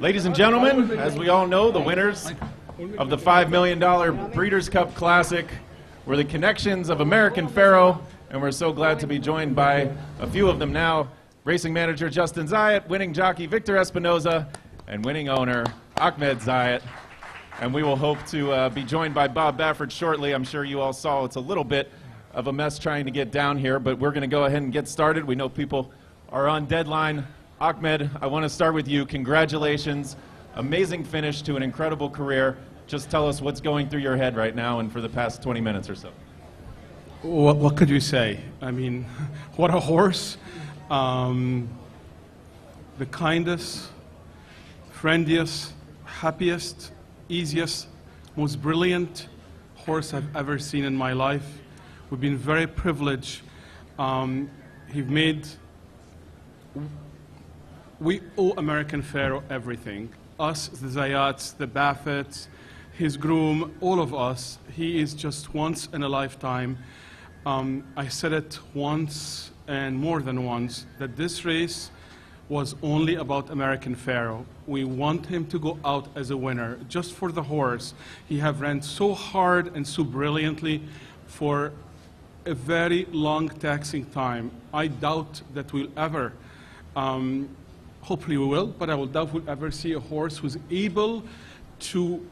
Ladies and gentlemen, as we all know, the winners of the $5 million Breeders' Cup Classic were the connections of American Pharoah, and we're so glad to be joined by a few of them now. Racing manager Justin Zayat, winning jockey Victor Espinoza, and winning owner Ahmed Zayat. And we will hope to be joined by Bob Baffert shortly. I'm sure you all saw it's a little bit of a mess trying to get down here, but we're going to go ahead and get started. We know people are on deadline. Ahmed, I want to start with you. Congratulations. Amazing finish to an incredible career. Just tell us what's going through your head right now and for the past 20 minutes or so. What could you say? I mean, what a horse. The kindest, friendliest, happiest, easiest, most brilliant horse I've ever seen in my life. We've been very privileged. We owe American Pharoah everything. Us, the Zayats, the Bafferts, his groom, all of us. He is just once in a lifetime. I said it once and more than once, that this race was only about American Pharoah. We want him to go out as a winner, just for the horse. He have ran so hard and so brilliantly for a very long taxing time. I doubt that we'll ever, hopefully we will, but I will doubt we'll ever see a horse who's able to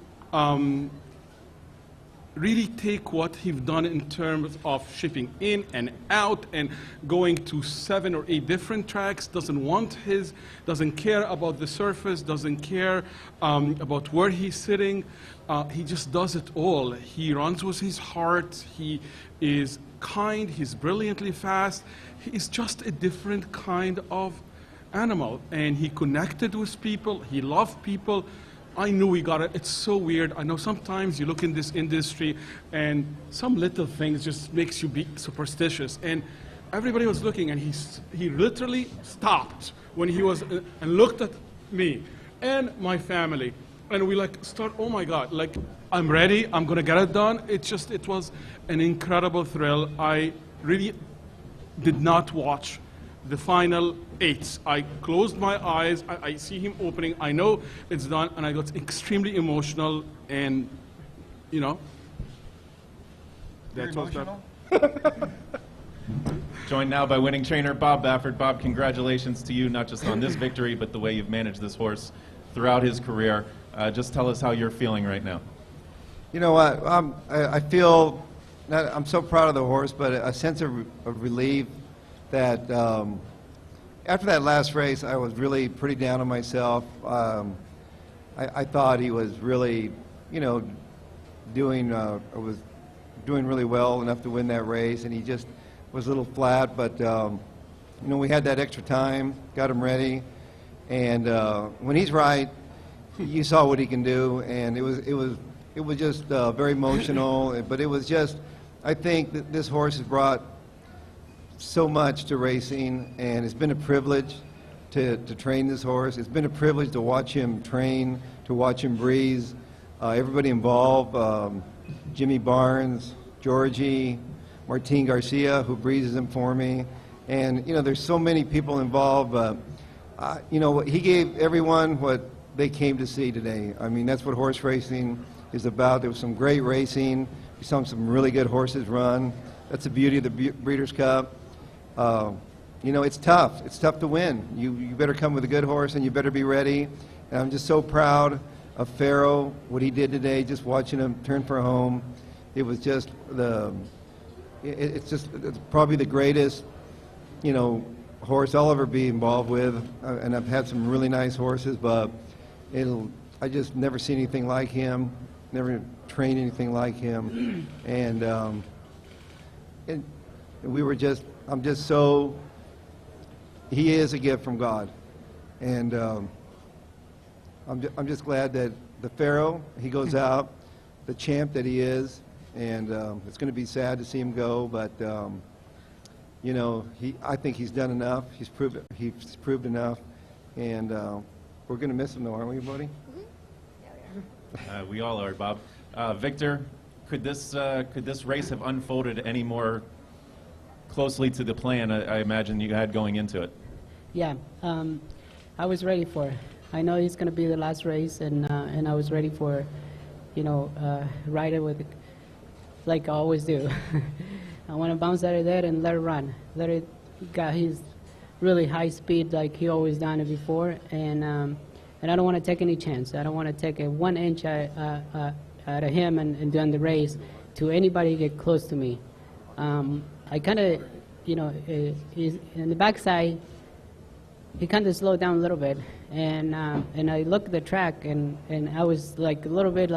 really take what he's done in terms of shipping in and out and going to 7 or 8 different tracks, doesn't care about the surface, doesn't care about where he's sitting. He just does it all. He runs with his heart. He is kind. He's brilliantly fast. He is just a different kind of animal. And he connected with people. He loved people. I knew we got it. It's so weird. I know sometimes you look in this industry and some little things just makes you be superstitious. And everybody was looking, and he literally stopped when he was and looked at me and my family. And we oh my God, I'm ready. I'm going to get it done. It was an incredible thrill. I really did not watch the final 8. I closed my eyes. I see him opening. I know it's done, and I got extremely emotional. And you know, that's emotional. Joined now by winning trainer Bob Baffert. Bob, congratulations to you, not just on this victory, but the way you've managed this horse throughout his career. Just tell us how you're feeling right now. You know what? I feel that I'm so proud of the horse, but a sense of relief that after that last race, I was really pretty down on myself. I thought he was really, doing really well enough to win that race, and he just was a little flat. But we had that extra time, got him ready, and when he's right, you saw what he can do, and it was just very emotional. But it was just, I think that this horse has brought so much to racing, and it's been a privilege to train this horse. It's been a privilege to watch him train, to watch him breeze. Everybody involved, Jimmy Barnes, Georgie, Martin Garcia, who breezes him for me. And, there's so many people involved. He gave everyone what they came to see today. I mean, that's what horse racing is about. There was some great racing. We saw some really good horses run. That's the beauty of the Breeders' Cup. It's tough. It's tough to win. You better come with a good horse, and you better be ready. And I'm just so proud of Pharoah, what he did today, just watching him turn for home. It was just it's probably the greatest, horse I'll ever be involved with. And I've had some really nice horses, but I just never seen anything like him, never trained anything like him. And I'm just so, he is a gift from God. And I'm just glad that the Pharoah, he goes out, the champ that he is, and it's going to be sad to see him go, but I think he's done enough. He's proved enough, and we're going to miss him though, aren't we, buddy? We all are, Bob. Victor, could this race have unfolded any more closely to the plan I imagine you had going into it? Yeah, I was ready for it. I know it's going to be the last race, and I was ready for, ride it with, like I always do. I want to bounce out of that and let it run. Let it got his really high speed like he always done it before, and I don't want to take any chance. I don't want to take a 1 inch out of him and during the race to anybody get close to me. I kind of, he's in the backside. He kind of slowed down a little bit, and I looked at the track, and I was like a little bit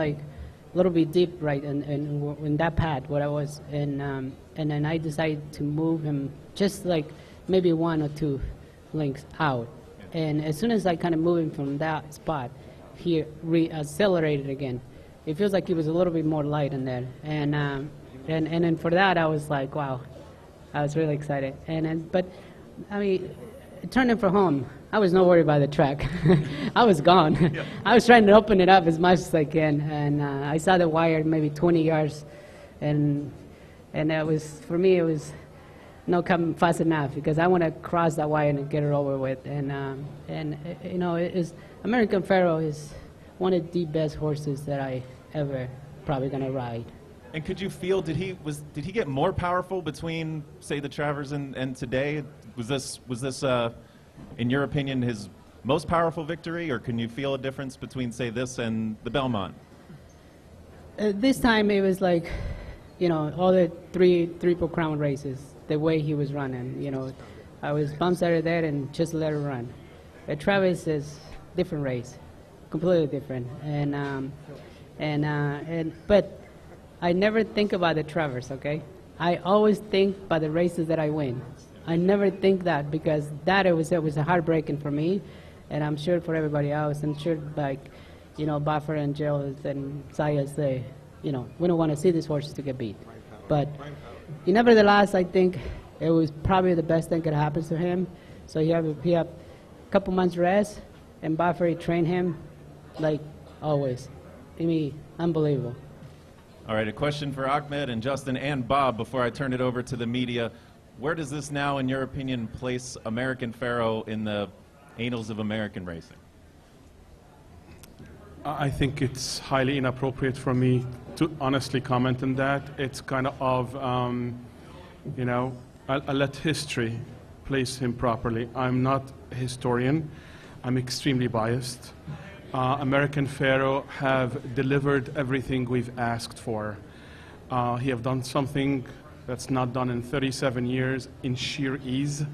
deep right in that pad where I was, and then I decided to move him just like maybe 1 or 2 lengths out, and as soon as I kind of moved him from that spot, he re-accelerated again. It feels like he was a little bit more light in there, and then for that I was like, wow, I was really excited, but I mean. Turning for home, I was not worried about the track. I was gone. Yep. I was trying to open it up as much as I can, and I saw the wire maybe 20 yards, and that was, for me, it was no coming fast enough because I want to cross that wire and get it over with. And American Pharoah is one of the best horses that I ever probably gonna ride. And could you feel, did he get more powerful between, say, the Travers and today? Was this in your opinion, his most powerful victory, or can you feel a difference between, say, this and the Belmont? This time it was like, all the 3 Triple Crown races, the way he was running, I was bounced out of that and just let it run. Travis is different race, completely different, but I never think about the Travers, okay? I always think about the races that I win. I never think that because it was a heartbreaking for me, and I'm sure for everybody else. I'm sure like, Baffert and Jill and Zayat say, we don't want to see these horses to get beat. But nevertheless, I think it was probably the best thing that happens to him. So he have a couple months rest, and Baffert trained him like always. I mean, unbelievable. All right, a question for Ahmed and Justin and Bob before I turn it over to the media. Where does this now, in your opinion, place American Pharoah in the annals of American racing? I think it's highly inappropriate for me to honestly comment on that. It's kind of, I'll let history place him properly. I'm not a historian. I'm extremely biased. American Pharoah have delivered everything we've asked for. He have done something that's not done in 37 years in sheer ease.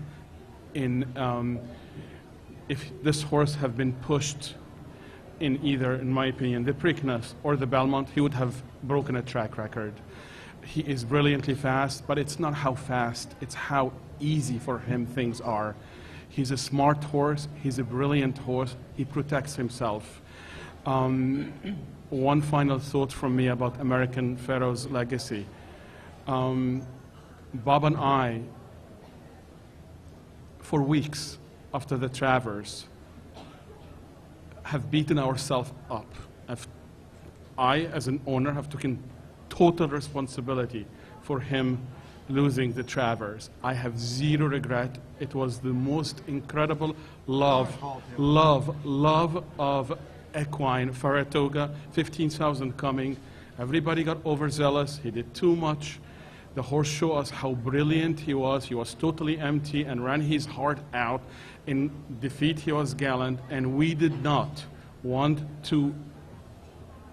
If this horse have been pushed in either, in my opinion, the Preakness or the Belmont, he would have broken a track record. He is brilliantly fast, but it's not how fast, it's how easy for him things are. He's a smart horse, he's a brilliant horse, he protects himself. One final thought from me about American Pharoah's legacy. Bob and I, for weeks after the Travers, have beaten ourselves up. I, as an owner, have taken total responsibility for him losing the Travers. I have zero regret. It was the most incredible love of equine, Saratoga, 15,000 coming. Everybody got overzealous. He did too much. The horse showed us how brilliant he was. He was totally empty and ran his heart out. In defeat, he was gallant, and we did not want to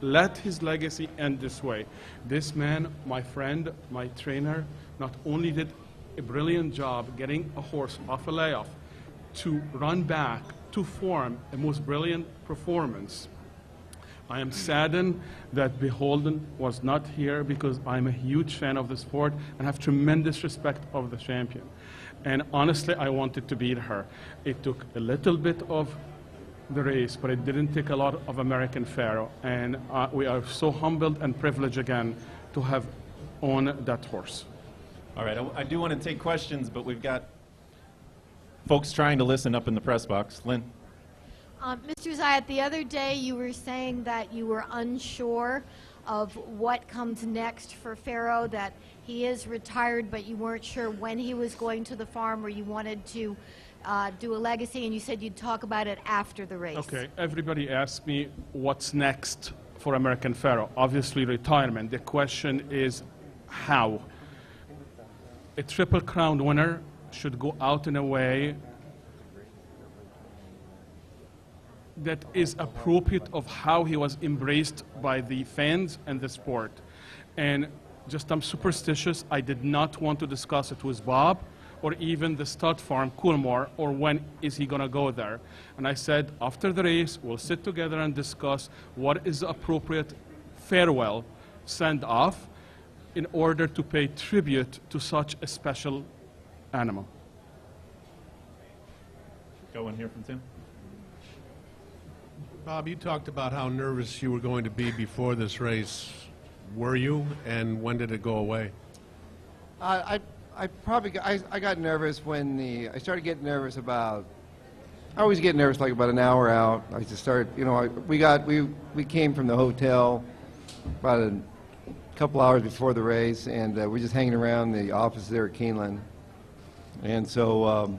let his legacy end this way. This man, my friend, my trainer, not only did a brilliant job getting a horse off a layoff to run back, to form a most brilliant performance. I am saddened that Beholden was not here because I'm a huge fan of the sport and have tremendous respect of the champion. And honestly, I wanted to beat her. It took a little bit of the race, but it didn't take a lot of American Pharoah. And we are so humbled and privileged again to have owned that horse. All right, I do want to take questions, but we've got folks trying to listen up in the press box. Lynn? Mr. Zayat, the other day you were saying that you were unsure of what comes next for Pharoah, that he is retired, but you weren't sure when he was going to the farm, or you wanted to do a legacy, and you said you'd talk about it after the race. Okay, everybody asks me what's next for American Pharoah. Obviously retirement. The question is how? A Triple Crown winner should go out in a way that is appropriate of how he was embraced by the fans and the sport. And just I'm superstitious. I did not want to discuss it with Bob or even the stud farm, Coolmore, or when is he gonna go there. And I said, after the race, we'll sit together and discuss what is the appropriate farewell send-off in order to pay tribute to such a special animal. Go in here from Tim. Bob, you talked about how nervous you were going to be before this race. Were you, and when did it go away? I got nervous when I started getting nervous about. I always get nervous like about an hour out. I just started, you know, we came from the hotel about a couple hours before the race, and we're just hanging around the office there at Keeneland, and so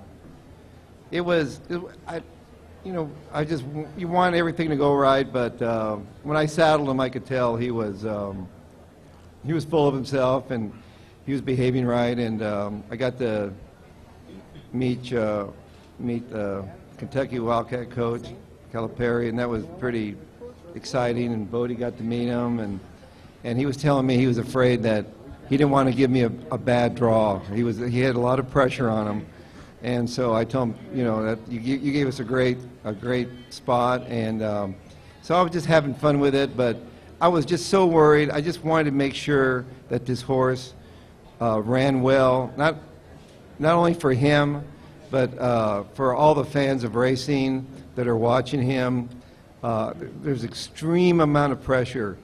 you know, you want everything to go right, but when I saddled him, I could tell he was full of himself, and he was behaving right, and I got to meet the Kentucky Wildcat coach, Calipari, and that was pretty exciting, and Bodie got to meet him, and he was telling me he was afraid that he didn't want to give me a bad draw. He had a lot of pressure on him. And so I told him, you know, that you gave us a great spot, and so I was just having fun with it. But I was just so worried. I just wanted to make sure that this horse ran well, not only for him, but for all the fans of racing that are watching him. There's extreme amount of pressure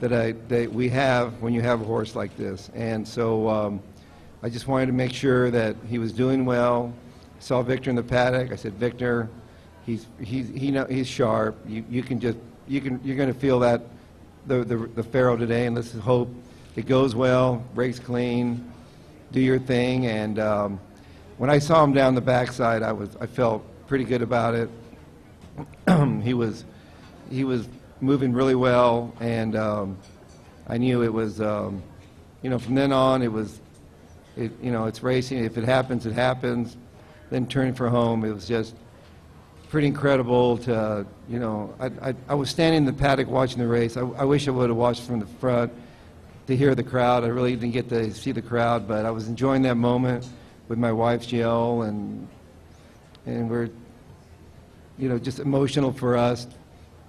that we have when you have a horse like this, and so. I just wanted to make sure that he was doing well. I saw Victor in the paddock. I said, Victor, he's sharp. You're going to feel that the Pharoah today, and let's hope it goes well, breaks clean, do your thing. And when I saw him down the backside, I felt pretty good about it. He was moving really well, and I knew it was you know, from then on you know, it's racing. If it happens, it happens. Then turning for home, it was just pretty incredible to, you know, I was standing in the paddock watching the race. I wish I would have watched from the front to hear the crowd. I really didn't get to see the crowd, but I was enjoying that moment with my wife, Jill, and we're, you know, just emotional for us,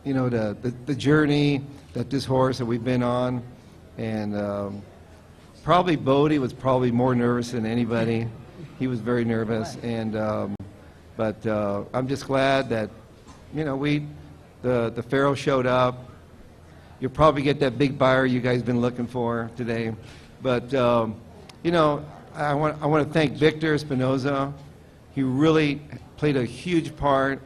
you know, the journey that this horse that we've been on, and probably Bodie was probably more nervous than anybody. He was very nervous, and but I'm just glad that, you know, the Pharoah showed up. You'll probably get that big buyer you guys been looking for today, but you know, I want to thank Victor Espinoza. He really played a huge part,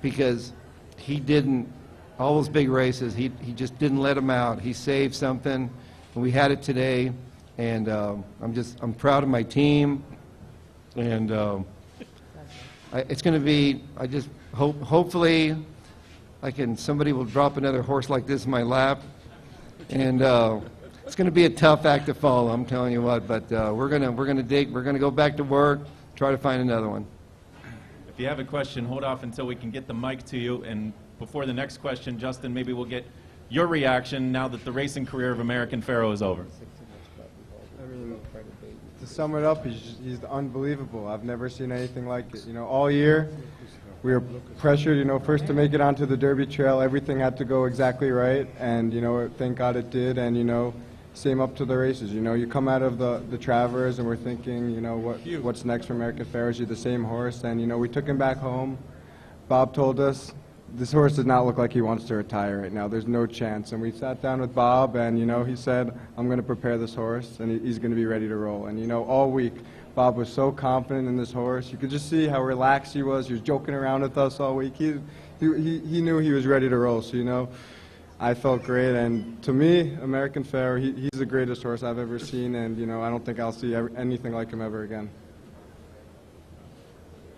because he didn't, all those big races, he just didn't let them out. He saved something, and we had it today. And I'm proud of my team, and it's going to be. I just hopefully, somebody will drop another horse like this in my lap, and it's going to be a tough act to follow. I'm telling you what, but we're gonna go back to work, try to find another one. If you have a question, hold off until we can get the mic to you. And before the next question, Justin, maybe we'll get your reaction now that the racing career of American Pharoah is over. To sum it up, he's unbelievable. I've never seen anything like it. You know, all year we were pressured, you know, first to make it onto the Derby Trail. Everything had to go exactly right, and, you know, thank God it did. And, you know, same up to the races. You know, you come out of the Travers, and we're thinking, you know, what's next for American Pharoah? You're the same horse, and, you know, we took him back home. Bob told us, this horse does not look like he wants to retire right now. There's no chance. And we sat down with Bob, and, you know, he said, I'm going to prepare this horse, and he's going to be ready to roll. And, you know, all week, Bob was so confident in this horse. You could just see how relaxed he was. He was joking around with us all week. He knew he was ready to roll. So, you know, I felt great. And to me, American Pharoah, he's the greatest horse I've ever seen. And, you know, I don't think I'll see anything like him ever again.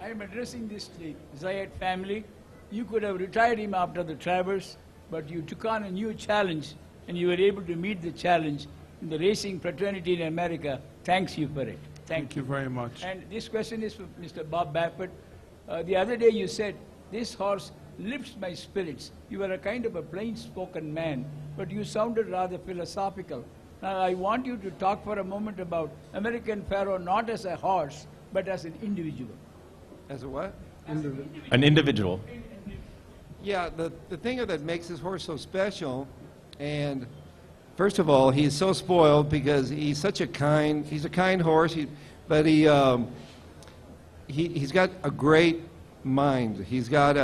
I am addressing this to the Zayat family. You could have retired him after the Travers, but you took on a new challenge, and you were able to meet the challenge. And the racing fraternity in America thanks you for it. Thank you very much. And this question is for Mr. Bob Baffert. The other day you said, this horse lifts my spirits. You were a kind of a plain-spoken man, but you sounded rather philosophical. Now I want you to talk for a moment about American Pharoah not as a horse, but as an individual. As a what? An individual. Yeah, the thing that makes this horse so special, and first of all, he's so spoiled because he's such a kind horse, but he's got a great mind. He's got,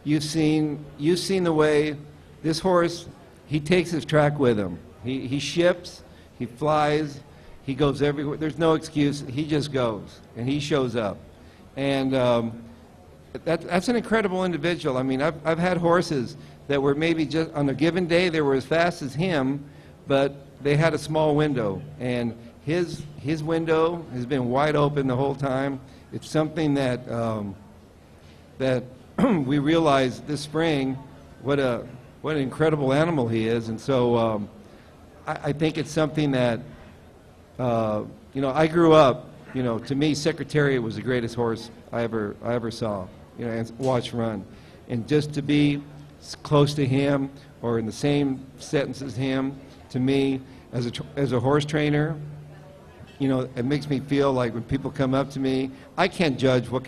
you've seen the way this horse, he takes his track with him. He ships, he flies, he goes everywhere. There's no excuse. He just goes, and he shows up. And that's an incredible individual. I mean, I've had horses that were maybe just on a given day they were as fast as him, but they had a small window, and his window has been wide open the whole time. It's something that that we realized this spring what an incredible animal he is, and so I think it's something that you know, I grew up. You know, to me, Secretariat was the greatest horse I ever saw. You know, and watch run, and just to be close to him or in the same sentence as him, to me, as a horse trainer, you know, it makes me feel like when people come up to me, I can't judge how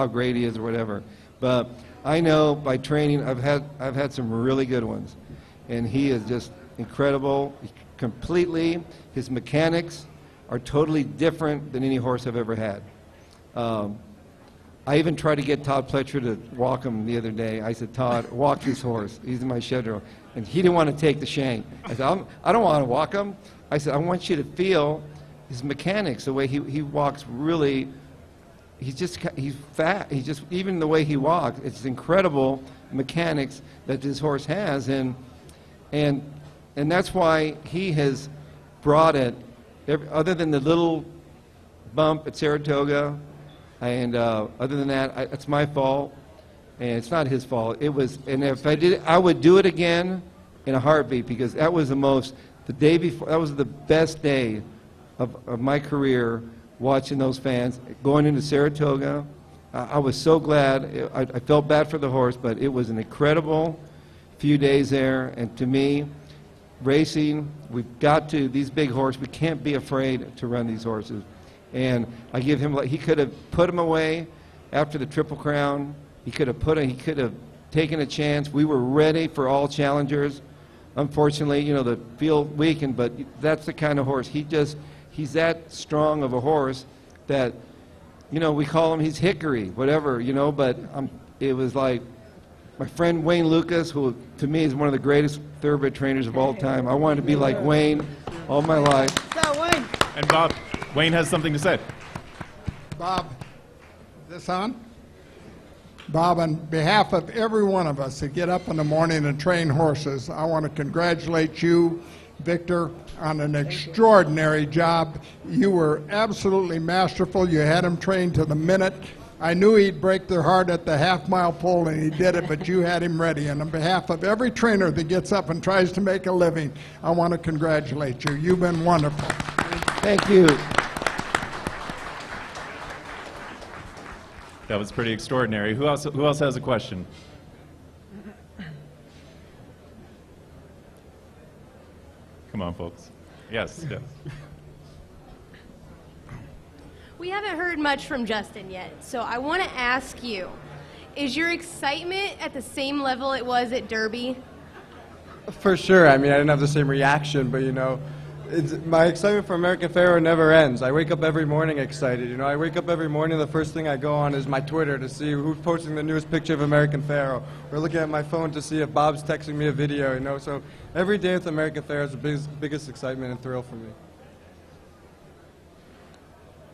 great he is or whatever, but I know by training I've had some really good ones, and he is just incredible. Completely, his mechanics are totally different than any horse I've ever had. I even tried to get Todd Pletcher to walk him the other day. I said, Todd, walk this horse. He's in my schedule. And he didn't want to take the shank. I said, I don't want to walk him. I said, I want you to feel his mechanics, the way he walks really. He's fat. Even the way he walks, it's incredible mechanics that this horse has. And that's why he has brought it, other than the little bump at Saratoga, and other than that, it's my fault, and it's not his fault. It was, and if I did, I would do it again in a heartbeat, because that was the day before, that was the best day of my career, watching those fans going into Saratoga. I was so glad. I felt bad for the horse, but it was an incredible few days there, and to me, racing, we've got to, these big horses, we can't be afraid to run these horses. And I give him, he could have put him away after the Triple Crown. He could have taken a chance. We were ready for all challengers. Unfortunately, you know, the field weakened, but that's the kind of horse. He's that strong of a horse that, you know, we call him, he's Hickory, whatever, you know, but it was like my friend Wayne Lucas, who to me is one of the greatest thoroughbred trainers of all time. I wanted to be like Wayne all my life. Wayne. And Bob, Wayne has something to say. Bob, is this on? Bob, on behalf of every one of us that get up in the morning and train horses, I want to congratulate you, Victor, on an extraordinary job. You were absolutely masterful. You had him trained to the minute. I knew he'd break their heart at the half-mile pole, and he did it, but you had him ready. And on behalf of every trainer that gets up and tries to make a living, I want to congratulate you. You've been wonderful. Thank you. That was pretty extraordinary. Who else has a question? Come on, folks. Yes, yes. We haven't heard much from Justin yet, so I want to ask you, is your excitement at the same level it was at Derby? For sure. I mean, I didn't have the same reaction, but, you know, my excitement for American Pharoah never ends. I wake up every morning excited. You know, I wake up every morning, the first thing I go on is my Twitter to see who's posting the newest picture of American Pharoah, or looking at my phone to see if Bob's texting me a video, you know. So every day with American Pharoah is the biggest excitement and thrill for me.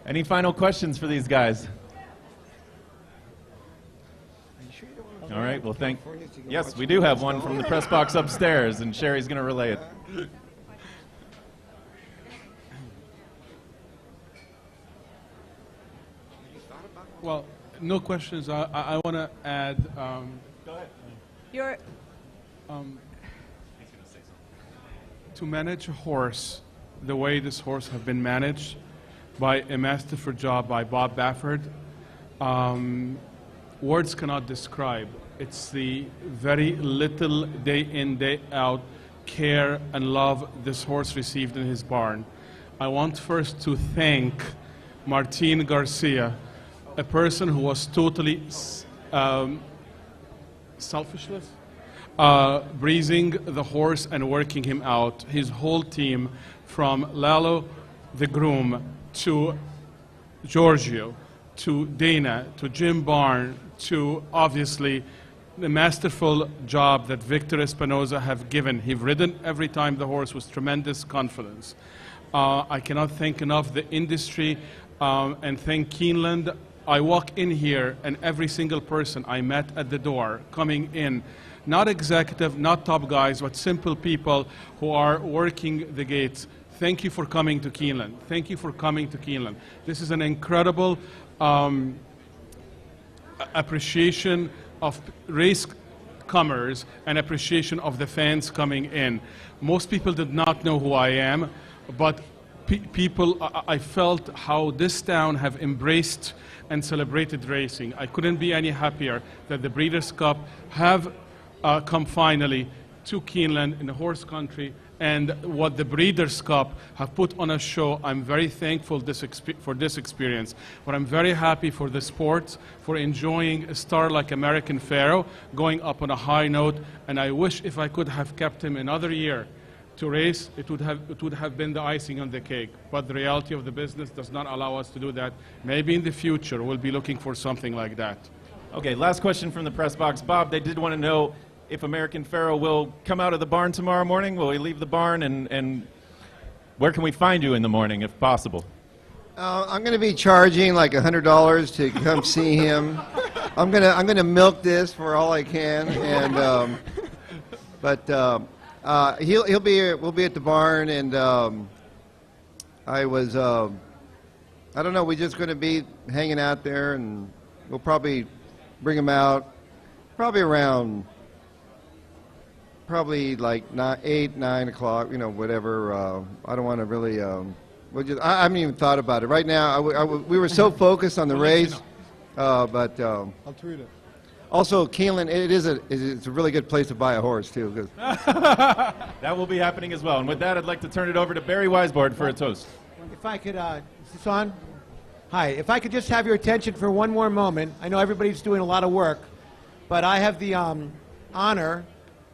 Any final questions for these guys? All right, well, yes, we do have one from the press box upstairs, and Sherry's going to relay it. Well, no questions. I want to add. Go ahead. Your To manage a horse the way this horse have been managed by a masterful job by Bob Baffert, words cannot describe. It's the very little day in, day out care and love this horse received in his barn. I want first to thank Martin Garcia, a person who was totally selfishless, breezing the horse and working him out. His whole team, from Lalo, the groom, to Giorgio, to Dana, to Jim Barn, to obviously the masterful job that Victor Espinoza have given. He've ridden every time the horse with tremendous confidence. I cannot thank enough the industry and thank Keeneland. I walk in here and every single person I met at the door coming in, not executive, not top guys, but simple people who are working the gates. Thank you for coming to Keeneland. Thank you for coming to Keeneland. This is an incredible appreciation of race comers and appreciation of the fans coming in. Most people did not know who I am, but people, I felt how this town have embraced and celebrated racing. I couldn't be any happier that the Breeders' Cup have come finally to Keeneland in the horse country, and what the Breeders' Cup have put on a show. I'm very thankful for this experience, but I'm very happy for the sport, for enjoying a star like American Pharoah, going up on a high note, and I wish if I could have kept him another year to race, it would have been the icing on the cake. But the reality of the business does not allow us to do that. Maybe in the future we'll be looking for something like that. Okay, last question from the press box. Bob, they did want to know if American Pharoah will come out of the barn tomorrow morning. Will he leave the barn, and where can we find you in the morning, if possible? I'm going to be charging like $100 to come see him. I'm gonna milk this for all I can, and he'll be here. We'll be at the barn, and I don't know. We're just going to be hanging out there, and we'll probably bring him out probably around. Probably like 8, 9 o'clock, you know, whatever. I don't want to really. I haven't even thought about it right now. We were so focused on the race, but I'll tweet it. Also, Keeneland, it's a really good place to buy a horse too. That will be happening as well. And with that, I'd like to turn it over to Barry Weisbord for a toast. If I could, is this on? Hi. If I could just have your attention for one more moment. I know everybody's doing a lot of work, but I have the honor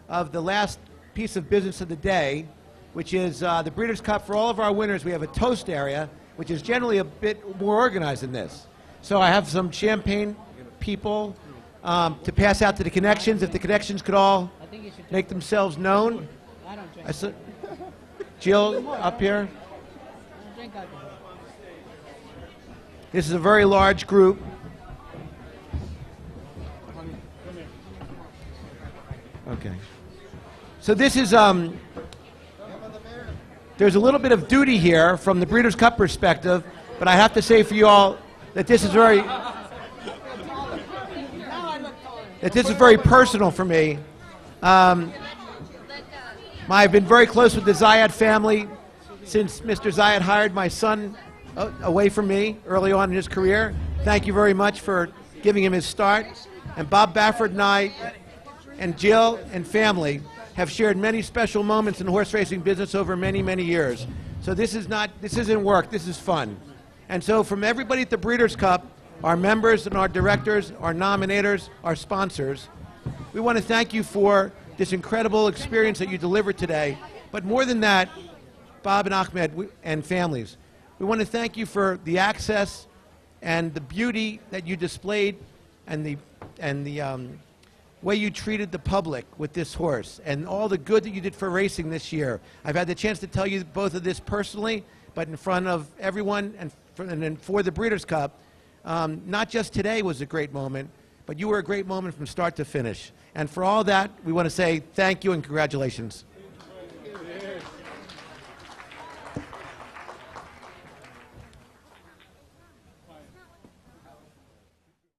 of the last piece of business of the day, which is the Breeders' Cup. For all of our winners, we have a toast area, which is generally a bit more organized than this. So I have some champagne people to pass out to the connections. If the connections could all make themselves known. Jill, up here. This is a very large group. Okay. So this is, there's a little bit of duty here from the Breeders' Cup perspective, but I have to say for you all that this is very personal for me. I've been very close with the Zayat family since Mr. Zayat hired my son away from me early on in his career. Thank you very much for giving him his start. And Bob Baffert and I and Jill and family have shared many special moments in the horse racing business over many, many years. So this isn't work, this is fun. And so from everybody at the Breeders' Cup, our members and our directors, our nominators, our sponsors, we want to thank you for this incredible experience that you delivered today. But more than that, Bob and Ahmed and families, we want to thank you for the access and the beauty that you displayed and the way you treated the public with this horse and all the good that you did for racing this year. I've had the chance to tell you both of this personally, but in front of everyone and for the Breeders' Cup. Not just today was a great moment, but you were a great moment from start to finish. And for all that, we want to say thank you and congratulations.